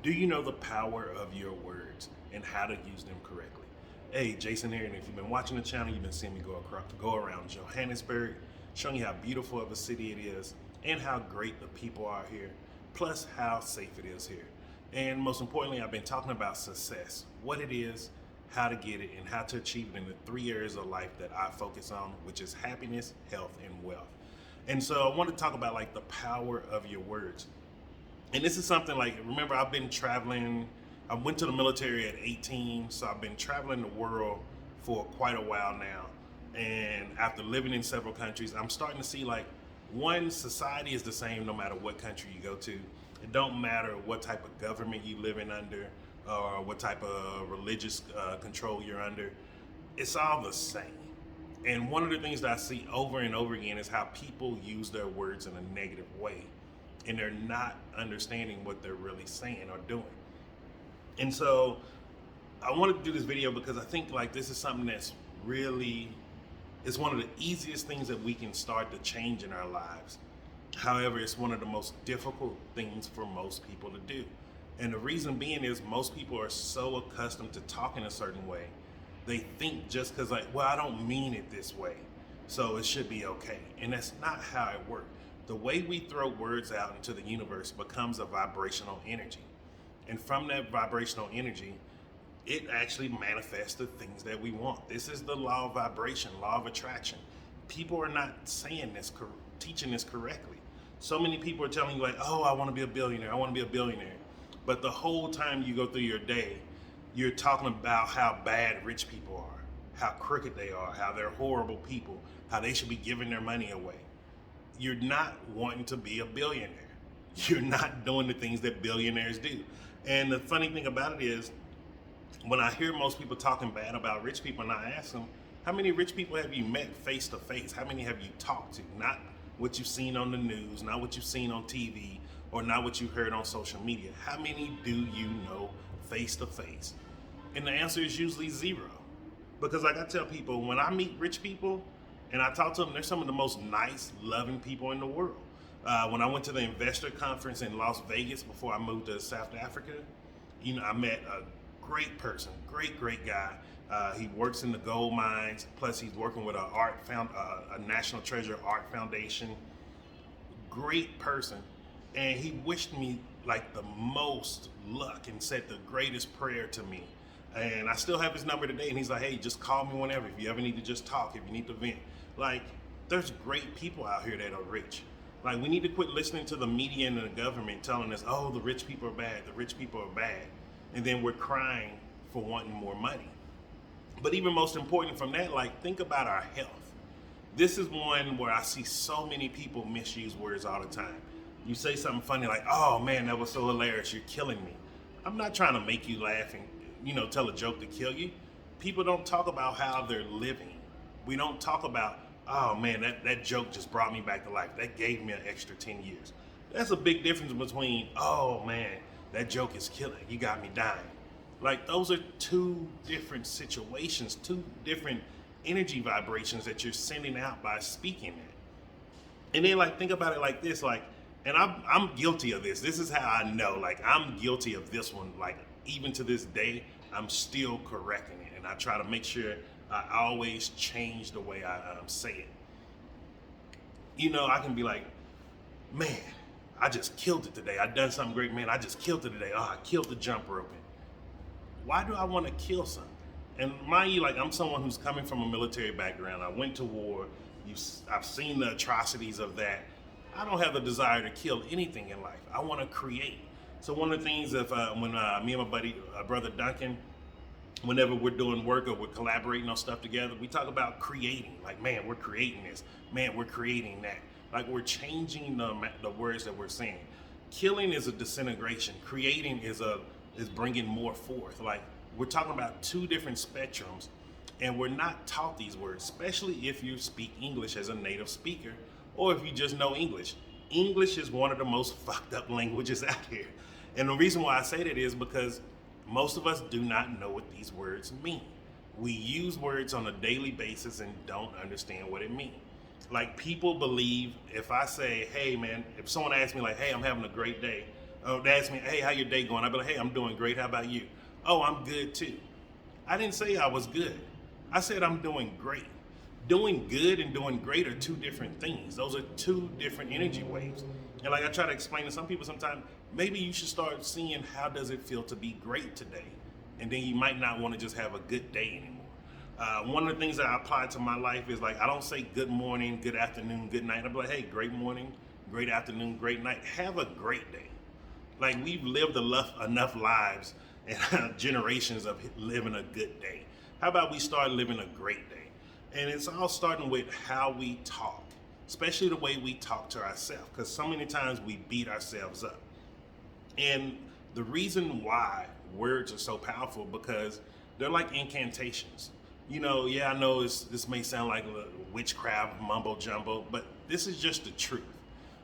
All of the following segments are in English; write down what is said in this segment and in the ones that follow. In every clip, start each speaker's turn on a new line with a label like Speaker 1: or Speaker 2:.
Speaker 1: Do you know the power of your words and how to use them correctly? Hey, Jason here, and if you've been watching the channel, you've been seeing me go around Johannesburg, showing you how beautiful of a city it is and how great the people are here, plus how safe it is here. And most importantly, I've been talking about success, what it is, how to get it, and how to achieve it in the 3 areas of life that I focus on, which is happiness, health, and wealth. And so I want to talk about like the power of your words. And this is something like, remember, I've been traveling. I went to the military at 18, so I've been traveling the world for quite a while now. And after living in several countries, I'm starting to see like, one, society is the same no matter what country you go to. It don't matter what type of government you live in under or what type of religious control you're under. It's all the same. And one of the things that I see over and over again is how people use their words in a negative way, and they're not understanding what they're really saying or doing. And so I wanted to do this video because I think like this is something that's really, it's one of the easiest things that we can start to change in our lives. However, it's one of the most difficult things for most people to do. And the reason being is most people are so accustomed to talking a certain way. They think just because like, well, I don't mean it this way, so it should be okay. And that's not how it works. The way we throw words out into the universe becomes a vibrational energy. And from that vibrational energy, it actually manifests the things that we want. This is the law of vibration, law of attraction. People are not saying this, teaching this correctly. So many people are telling you like, oh, I want to be a billionaire. I want to be a billionaire. But the whole time you go through your day, you're talking about how bad rich people are, how crooked they are, how they're horrible people, how they should be giving their money away. You're not wanting to be a billionaire. You're not doing the things that billionaires do. And the funny thing about it is, when I hear most people talking bad about rich people, and I ask them, how many rich people have you met face to face? How many have you talked to? Not what you've seen on the news, not what you've seen on TV, or not what you heard on social media. How many do you know face to face? And the answer is usually zero. Because like I tell people, when I meet rich people, and I talk to them, they're some of the most nice, loving people in the world. When I went to the investor conference in Las Vegas before I moved to South Africa, I met a great person, great guy. He works in the gold mines, plus he's working with a National Treasure Art Foundation. Great person. And he wished me like the most luck and said the greatest prayer to me. And I still have his number today, and he's like, hey, just call me whenever, if you ever need to just talk, if you need to vent. Like, there's great people out here that are rich. Like, we need to quit listening to the media and the government telling us, oh, the rich people are bad, the rich people are bad. And then we're crying for wanting more money. But even most important from that, like, think about our health. This is one where I see so many people misuse words all the time. You say something funny like, oh man, that was so hilarious, you're killing me. I'm not trying to make you laugh and tell a joke to kill you. People don't talk about how they're living. We don't talk about, oh man, that joke just brought me back to life. That gave me an extra 10 years. That's a big difference between, oh man, that joke is killing, you got me dying. Like, those are two different situations, two different energy vibrations that you're sending out by speaking that. And then like, think about it like this, like, and I'm guilty of this. This is how I know, like, I'm guilty of this one. Like, even to this day, I'm still correcting it. And I try to make sure I always change the way I say it. I can be like, man, I just killed it today. I done something great, man. I just killed it today. Oh, I killed the jump roping. Why do I want to kill something? And mind you, like, I'm someone who's coming from a military background. I went to war. I've seen the atrocities of that. I don't have the desire to kill anything in life. I want to create. So one of the things when me and my brother Duncan, whenever we're doing work or we're collaborating on stuff together, we talk about creating. Like, man, we're creating this. Man, we're creating that. Like, we're changing the words that we're saying. Killing is a disintegration. Creating is bringing more forth. Like, we're talking about two different spectrums, and we're not taught these words, especially if you speak English as a native speaker, or if you just know English. English is one of the most fucked up languages out here. And the reason why I say that is because most of us do not know what these words mean. We use words on a daily basis and don't understand what it means. Like, people believe if I say, hey man, if someone asks me like, hey, I'm having a great day, Oh, they ask me, hey, how your day going? I'll be like, hey, I'm doing great. How about you? Oh, I'm good too. I didn't say I was good. I said I'm doing great. Doing good and doing great are two different things. Those are two different energy waves. And like I try to explain to some people sometimes, maybe you should start seeing how does it feel to be great today. And then you might not want to just have a good day anymore. One of the things that I apply to my life is like, I don't say good morning, good afternoon, good night. I'm like, hey, great morning, great afternoon, great night. Have a great day. Like we've lived enough lives and generations of living a good day. How about we start living a great day? And it's all starting with how we talk, especially the way we talk to ourselves, because so many times we beat ourselves up. And the reason why words are so powerful because they're like incantations. You know, yeah, I know this may sound like witchcraft mumbo jumbo, but this is just the truth.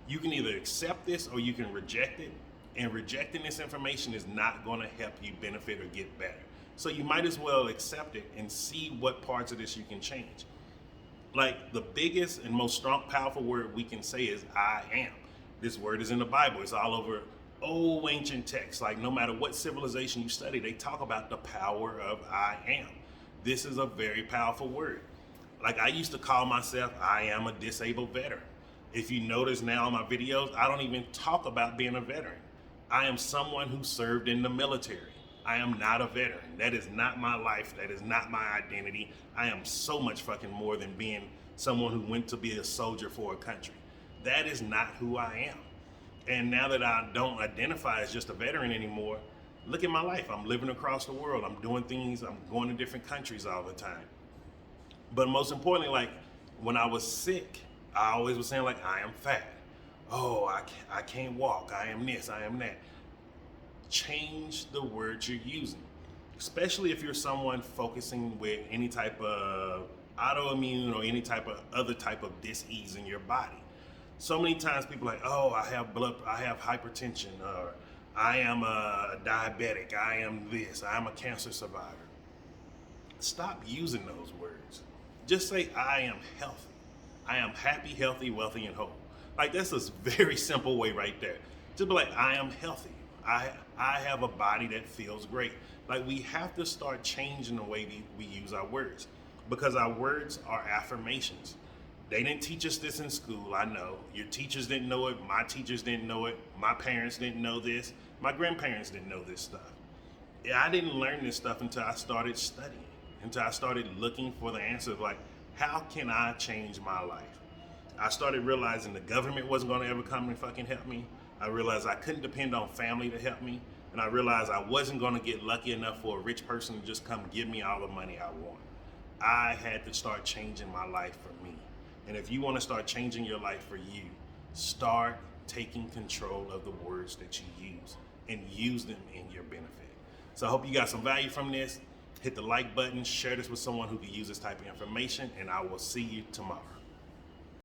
Speaker 1: You can either accept this or you can reject it, and rejecting this information is not going to help you benefit or get better. So you might as well accept it and see what parts of this you can change. Like the biggest and most strong, powerful word we can say is I am. This word is in the Bible. It's all over old ancient texts. Like no matter what civilization you study, they talk about the power of I am. This is a very powerful word. Like I used to call myself, I am a disabled veteran. If you notice now in my videos, I don't even talk about being a veteran. I am someone who served in the military. I am not a veteran. That is not my life. That is not my identity. I am so much fucking more than being someone who went to be a soldier for a country. That is not who I am. And now that I don't identify as just a veteran anymore, look at my life. I'm living across the world. I'm doing things. I'm going to different countries all the time. But most importantly, like when I was sick, I always was saying like, I am fat. Oh, I can't walk. I am this, I am that. Change the words you're using, especially if you're someone focusing with any type of autoimmune or any type of other type of dis-ease in your body. So many times people are like, oh, I have hypertension, or I am a diabetic, I am this, I am a cancer survivor. Stop using those words. Just say, I am healthy. I am happy, healthy, wealthy, and whole. Like that's a very simple way right there. Just be like, I am healthy. I have a body that feels great. Like we have to start changing the way we use our words, because our words are affirmations. They didn't teach us this in school, I know. Your teachers didn't know it, my teachers didn't know it, my parents didn't know this, my grandparents didn't know this stuff. I didn't learn this stuff until I started studying, until I started looking for the answers like, how can I change my life? I started realizing the government wasn't gonna ever come and fucking help me. I realized I couldn't depend on family to help me. And I realized I wasn't gonna get lucky enough for a rich person to just come give me all the money I want. I had to start changing my life for me. And if you wanna start changing your life for you, start taking control of the words that you use and use them in your benefit. So I hope you got some value from this. Hit the like button, share this with someone who can use this type of information, and I will see you tomorrow.